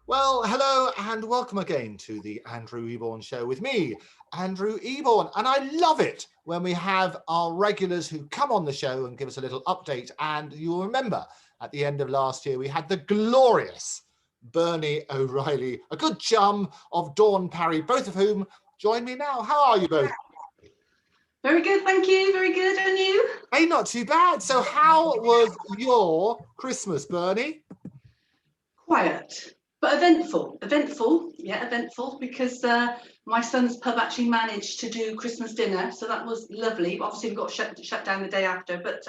Well, hello and welcome again to the Andrew Eborn Show with me, Andrew Eborn. And I love it when we have our regulars who come on the show and give us a little update. And you'll remember at the end of last year, we had the glorious Berny O'Reilly, a good chum of Dawn Parry, both of whom join me now. How are you both? Very good, thank you. Very good. And you? Hey, not too bad. So how was your Christmas, Berny? Quiet, but eventful. Eventful, because my son's pub actually managed to do Christmas dinner, so that was lovely. Obviously, we got shut down the day after, but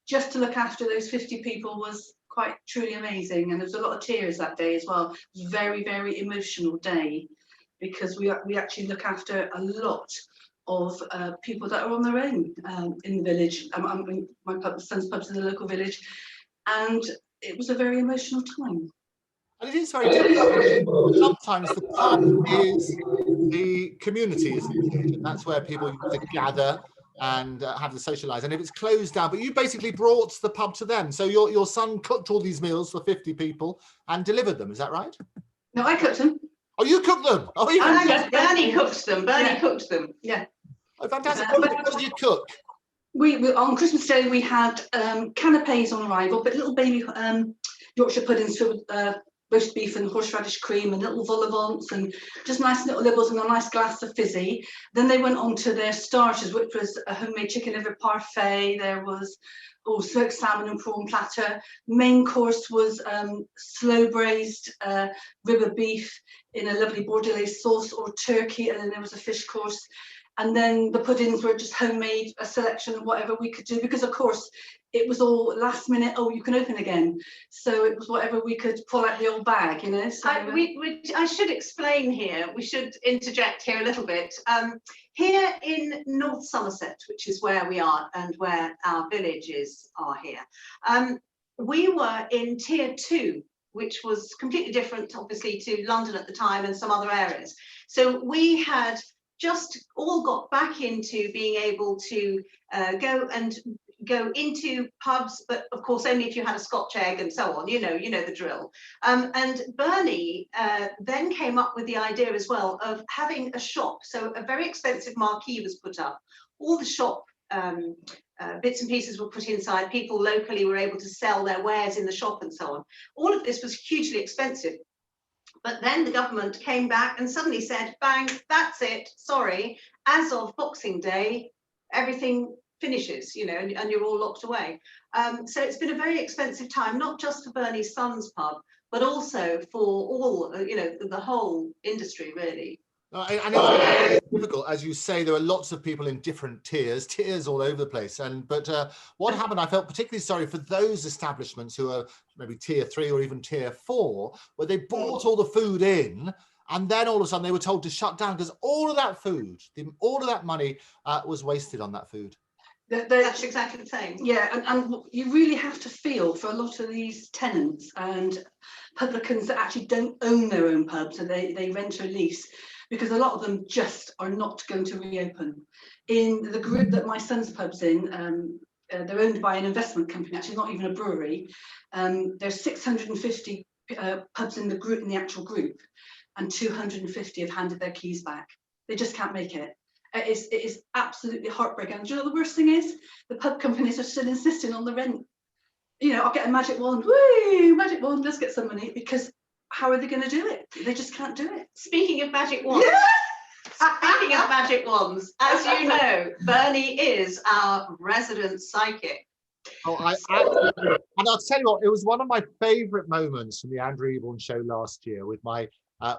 just to look after those 50 people was quite truly amazing, and there was a lot of tears that day as well. It was a very, very emotional day because we actually look after a lot of people that are on their own in the village. My son's pub's in the local village, and it was a very emotional time. And it is very difficult. Sometimes the pub is the community, isn't it? And that's where people used to gather and have the socialise. And if it's closed down, but you basically brought the pub to them. So your son cooked all these meals for 50 people and delivered them. Is that right? No, I cooked them. Oh, you cooked them? Oh, Bernie cooked them. Bernie cooked them. Yeah. Oh, fantastic. What did you cook? We on Christmas Day we had canapes on arrival, but little baby Yorkshire puddings filled with roast beef and horseradish cream and little vol au vents and just nice little nibbles and a nice glass of fizzy. Then they went on to their starters, which was a homemade chicken liver parfait. There was smoked salmon and prawn platter. Main course was slow braised rib of beef in a lovely Bordelais sauce or turkey, and then there was a fish course. And then the puddings were just homemade, a selection of whatever we could do, because of course it was all last minute. Oh, you can open again. So it was whatever we could pull out the old bag, you know. So I should explain here. We should interject here a little bit. Here in North Somerset, which is where we are and where our villages are here, we were in Tier 2, which was completely different, obviously, to London at the time and some other areas. So we had just all got back into being able to go into pubs, but of course only if you had a Scotch egg and so on, you know the drill. And Bernie then came up with the idea as well of having a shop. So a very expensive marquee was put up. All the shop bits and pieces were put inside. People locally were able to sell their wares in the shop and so on. All of this was hugely expensive. But then the government came back and suddenly said, bang, that's it, sorry, as of Boxing Day, everything finishes, you know, and you're all locked away. So it's been a very expensive time, not just for Bernie's son's pub, but also for all, the whole industry, really. And it's difficult, as you say. There are lots of people in different tiers all over the place. But what happened, I felt particularly sorry for those establishments who are maybe Tier 3 or even Tier 4, where they bought all the food in, and then all of a sudden they were told to shut down because all of that food, all of that money was wasted on that food. That's exactly the same. Yeah, and you really have to feel for a lot of these tenants and publicans that actually don't own their own pubs, so they rent or lease, because a lot of them just are not going to reopen. In the group that my son's pub's in, they're owned by an investment company, actually not even a brewery. There's 650 pubs in the group, in the actual group, and 250 have handed their keys back. They just can't make it. It is absolutely heartbreaking. And do you know what the worst thing is? The pub companies are still insisting on the rent. You know, I'll get a magic wand. Woo, magic wand, let's get some money, because how are they going to do it? They just can't do it. Speaking of magic wands, speaking of magic wands, as you know, Bernie is our resident psychic. Oh, I absolutely. And I'll tell you what, it was one of my favourite moments from the Andrew Eborn Show last year with my.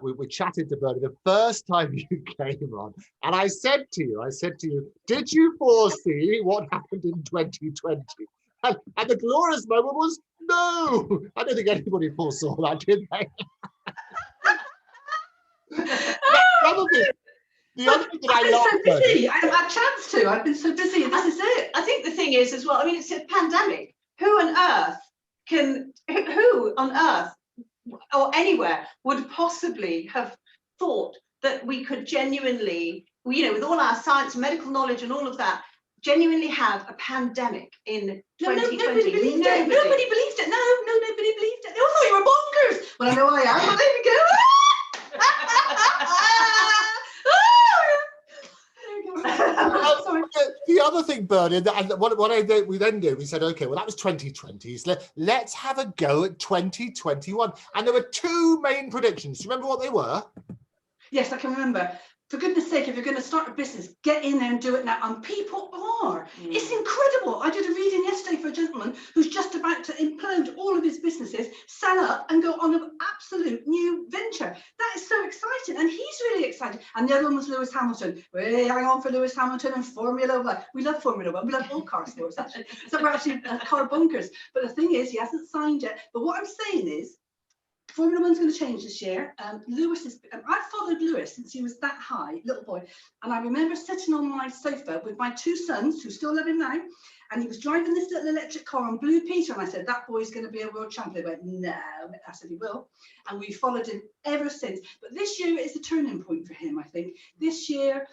We chatted to Bernie the first time you came on, and I said to you, did you foresee what happened in 2020? And the glorious moment was, no, I don't think anybody foresaw that, did they? Probably. The other thing that I've been so busy. I haven't had a chance to. I've been so busy. This is it. I think the thing is as well, I mean, it's a pandemic. Who on earth or anywhere would possibly have thought that we could genuinely, with all our science and medical knowledge and all of that, genuinely have a pandemic in 2020. Nobody believed it. Nobody believed it. No, nobody believed it. They all thought you were bonkers. Well, I know I am, but there we go. Sorry. The other thing, Bernie, and what we then do, we said, okay, well, that was 2020. So let's have a go at 2021. And there were two main predictions. Do you remember what they were? Yes, I can remember. For goodness sake, if you're going to start a business, get in there and do it now. And people are. It's incredible. I did a reading yesterday for a gentleman who's just about to implode all of his businesses, sell up and go on an absolute new venture. That is so exciting. And he's really excited. And the other one was Lewis Hamilton. Hey, hang on for Lewis Hamilton and Formula One. We love Formula One. We love all car sports, actually. So we're actually car bunkers. But the thing is, he hasn't signed yet. But what I'm saying is, Formula One's going to change this year. Lewis is. I followed Lewis since he was that high, little boy, and I remember sitting on my sofa with my two sons, who still love him now, and he was driving this little electric car on Blue Peter, and I said, "That boy's going to be a world champion." They went, "No," I said, "He will," and we followed him ever since. But this year is a turning point for him. I think this year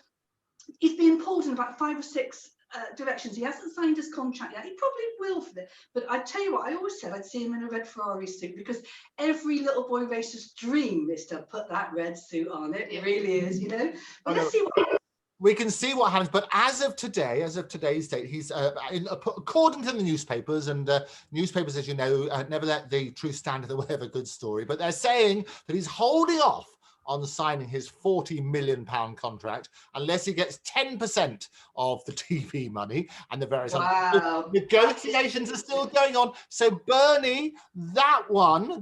he's being pulled in about 5 or 6 directions. He hasn't signed his contract yet. He probably will for it. But I tell you what, I always said I'd see him in a red Ferrari suit, because every little boy racer's dream is to put that red suit on. It really is, you know. But let's see what. We can see what happens, but as of today's date, he's according to the newspapers, and newspapers, as you know, never let the truth stand in the way of a good story. But they're saying that he's holding off on signing his £40 million contract unless he gets 10% of the TV money and the various other negotiations are still going on. So Bernie, that one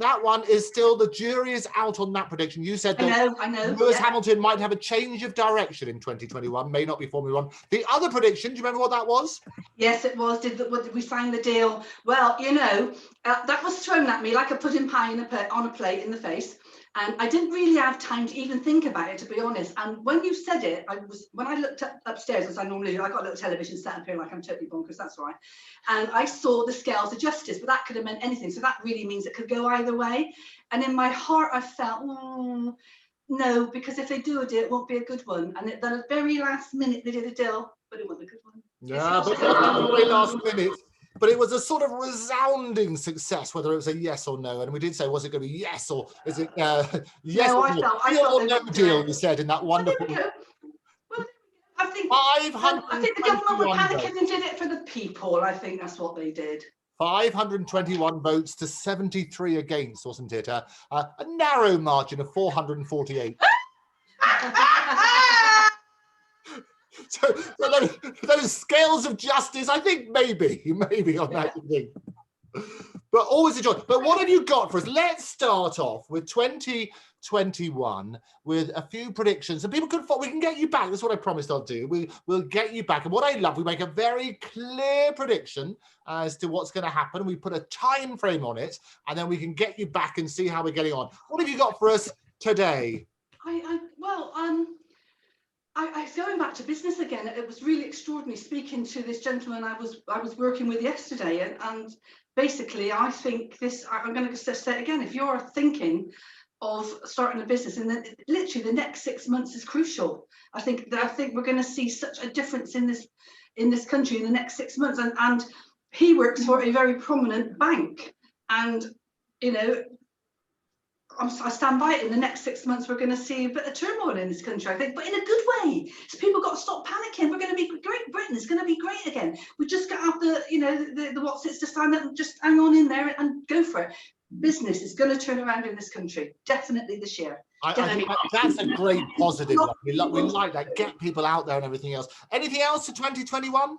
is still, the jury is out on that prediction. You said that I know. Lewis Hamilton might have a change of direction in 2021, may not be Formula One. The other prediction, do you remember what that was? Yes, it was. Did we sign the deal? Well, you know, that was thrown at me like a pudding pie on a plate in the face. And I didn't really have time to even think about it, to be honest. And when you said it, when I looked upstairs, as I normally do, I got a little television set up here like I'm totally bonkers, that's right. And I saw the scales of justice, but that could have meant anything. So that really means it could go either way. And in my heart, I felt, no, because if they do a deal, it won't be a good one. And at the very last minute, they did a deal, but it wasn't a good one. Yeah, but at the very last minute. But it was a sort of resounding success, whether it was a yes or no. And we did say, was it going to be yes, or is it yes no, or no deal, we said in that wonderful... Well, I think the government were panicking and did it for the people. I think that's what they did. 521 votes to 73 against, wasn't it? A narrow margin of 448. So those scales of justice, I think maybe on that thing. But always a joy. But what have you got for us? Let's start off with 2021 with a few predictions. And people we can get you back. That's what I promised I'll do. We'll get you back. And what I love, we make a very clear prediction as to what's going to happen. We put a time frame on it, and then we can get you back and see how we're getting on. What have you got for us today? I going back to business again. It was really extraordinary speaking to this gentleman I was working with yesterday, and basically I think this. I'm going to just say it again. If you're thinking of starting a business, and then literally the next 6 months is crucial. I think we're going to see such a difference in this country in the next 6 months. And he works for a very prominent bank, and you know. I stand by it. In the next 6 months, we're going to see a bit of turmoil in this country, I think, but in a good way. So people got to stop panicking. We're going to be great. Britain is going to be great again. We just got to have the what's it to stand up and just hang on in there and go for it. Business is going to turn around in this country, definitely this year. I think that's a great positive. We like that. Get people out there and everything else. Anything else for 2021?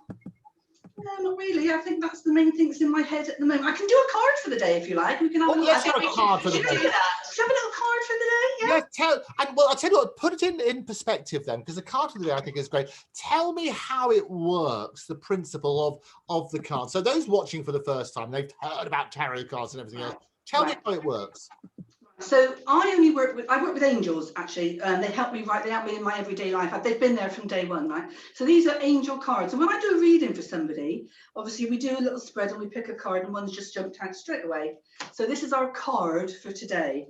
No, not really. I think that's the main things in my head at the moment. I can do a card for the day if you like. We can have let's have a card for the day. Should we have a little card for the day? Yeah. I'll tell you what, put it in perspective then, because the card for the day I think is great. Tell me how it works, the principle of the card. So those watching for the first time, they've heard about tarot cards and everything else. Tell me how it works. So I work with angels, actually. They help me in my everyday life. They've been there from day one, right? So these are angel cards. And when I do a reading for somebody, obviously we do a little spread and we pick a card, and one's just jumped out straight away. So this is our card for today.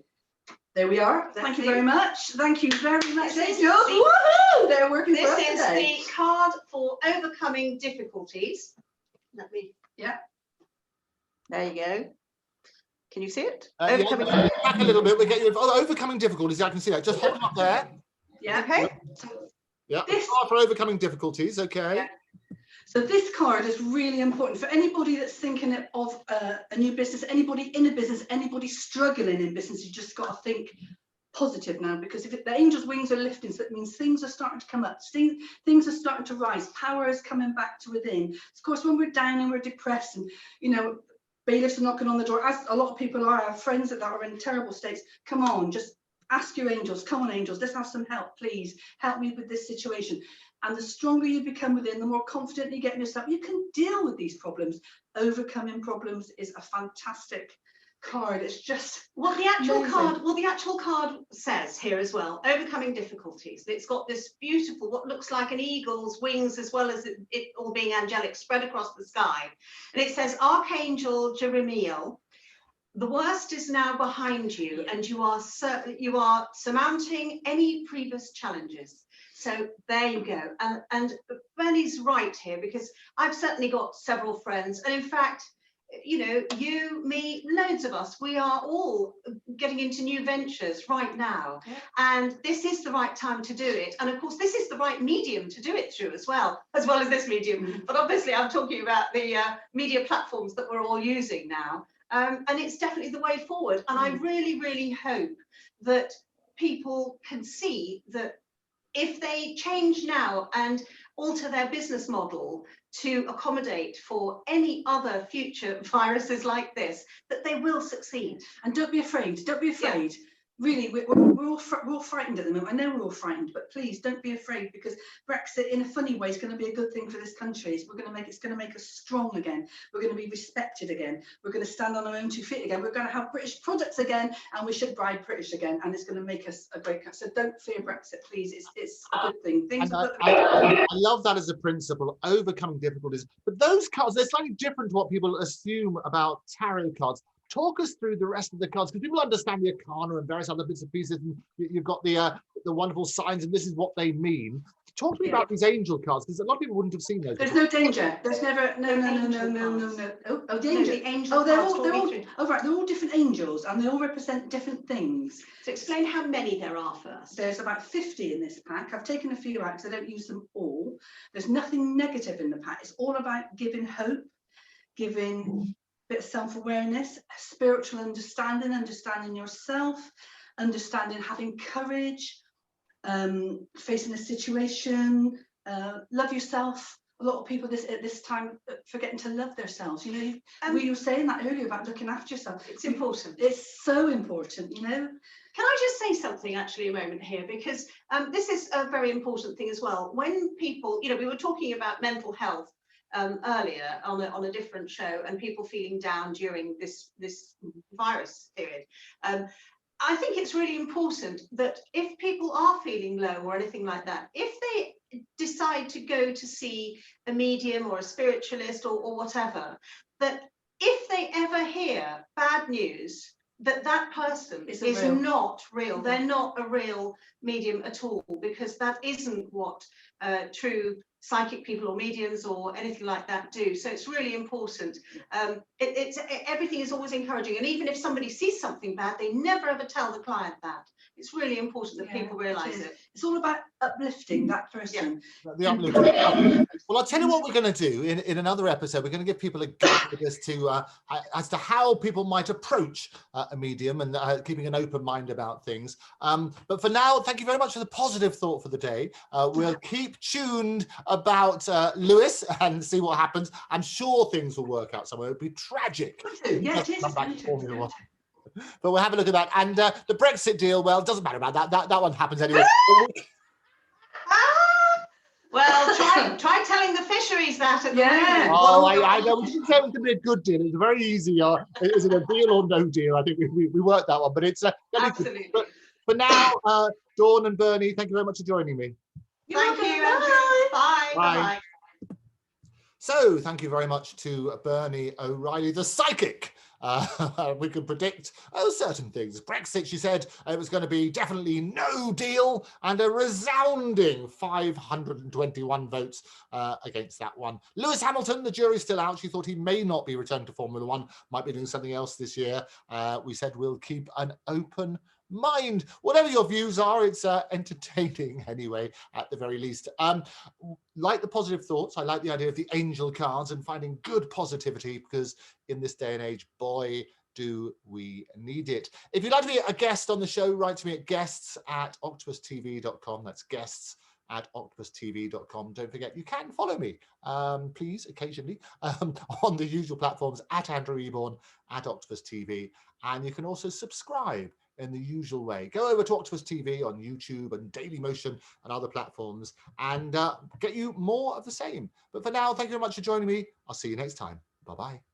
There we are. Thank you very much. Thank you very much, This is angels. Woohoo! They're working for us This is today. the card for overcoming difficulties. Let me. Yeah. There you go. Can you see it? Yeah, back a little bit. We get you. Oh, overcoming difficulties. I can see that. Just hold it up there. Yeah. Okay. Yeah. This Card for overcoming difficulties. Okay. Yeah. So this card is really important for anybody that's thinking of a new business, anybody in a business, anybody struggling in business. You just got to think positive now, because if the angels' wings are lifting, so that means things are starting to come up, things are starting to rise, power is coming back to within. Of course, when we're down and we're depressed, and you know, bailiffs are knocking on the door, as a lot of people are. I have friends that are in terrible states. Come on, just ask your angels. Come on, angels, let's have some help, please. Help me with this situation. And the stronger you become within, the more confident you get in yourself, you can deal with these problems. Overcoming problems is a fantastic card. It's just Well, the actual amazing. card. Well, the actual card says here as well, overcoming difficulties. It's got this beautiful, what looks like an eagle's wings, as well as it all being angelic, spread across the sky. And it says, Archangel Jeremiel, the worst is now behind you, and you are surmounting any previous challenges. So there you go. And Bernie's right here, because I've certainly got several friends, and in fact, you know, you, me, loads of us, we are all getting into new ventures right now. Yeah. And this is the right time to do it. And of course, this is the right medium to do it through as well as this medium. Mm-hmm. But obviously, I'm talking about the media platforms that we're all using now. And it's definitely the way forward. And I really, really hope that people can see that if they change now and alter their business model to accommodate for any other future viruses like this, that they will succeed. And don't be afraid. Don't be afraid. Yeah. Really, we're all frightened at the moment. I know we're all frightened, but please don't be afraid, because Brexit, in a funny way, is going to be a good thing for this country. It's going to make us strong again. We're going to be respected again. We're going to stand on our own 2 feet again. We're going to have British products again, and we should buy British again. And it's going to make us a great country. So don't fear Brexit, please. It's a good thing. I love that as a principle, overcoming difficulties. But those cards, they're slightly different to what people assume about tarot cards. Talk us through the rest of the cards, because people understand the arcana and various other bits and pieces, and you've got the wonderful signs, and this is what they mean. Talk to me about these angel cards, because a lot of people wouldn't have seen those. There's no danger. There's never no. Oh, the angel. The angel. Oh, they're all different angels, and they all represent different things. So explain how many there are first. There's about 50 in this pack. I've taken a few out because I don't use them all. There's nothing negative in the pack. It's all about giving hope, giving bit of self-awareness, spiritual understanding yourself, understanding having courage, facing a situation, love yourself. A lot of people at this time forgetting to love themselves. You know, we were saying that earlier about looking after yourself. It's important. It's so important, you know. Can I just say something actually a moment here, because this is a very important thing as well. When people, you know, we were talking about mental health earlier on a different show, and people feeling down during this virus period. I think it's really important that if people are feeling low or anything like that, if they decide to go to see a medium or a spiritualist or whatever, that if they ever hear bad news, that person is not real. They're not a real medium at all, because that isn't what true psychic people or mediums or anything like that do. So it's really important. Everything is always encouraging, and even if somebody sees something bad, they never ever tell the client that. It's really important that people realise it. It's all about uplifting that person. Yeah. The uplifting. Well, I'll tell you what we're going to do in another episode. We're going to give people a guide as to how people might approach a medium, and keeping an open mind about things. But for now, thank you very much for the positive thought for the day. We'll keep tuned about Lewis and see what happens. I'm sure things will work out somewhere. It would be tragic. Yeah, it is. But we'll have a look at that. And the Brexit deal, well, it doesn't matter about that. That one happens anyway. Well, try telling the fisheries that at the moment. Oh, I know. We didn't say it was going to be a good deal. It's very easy. Is it a deal or no deal? I think we worked that one. But it's absolutely. But for now, Dawn and Bernie, thank you very much for joining me. Thank you, Andrew. Bye. Bye. So thank you very much to Bernie O'Reilly, the psychic, We could predict certain things. Brexit, she said, it was going to be definitely no deal, and a resounding 521 votes against that one. Lewis Hamilton, the jury's still out. She thought he may not be returned to Formula One, might be doing something else this year. We said we'll keep an open mind. Whatever your views are, it's entertaining anyway, at the very least. Like the positive thoughts, I like the idea of the angel cards and finding good positivity, because in this day and age, boy, do we need it. If you'd like to be a guest on the show, write to me at guests@octopustv.com. That's guests@octopustv.com. Don't forget, you can follow me, please, occasionally, on the usual platforms, at Andrew Eborn, at Octopus TV. And you can also subscribe in the usual way. Go over to Octopus TV on YouTube and Dailymotion and other platforms, and get you more of the same. But for now, thank you very much for joining me. I'll see you next time. Bye-bye.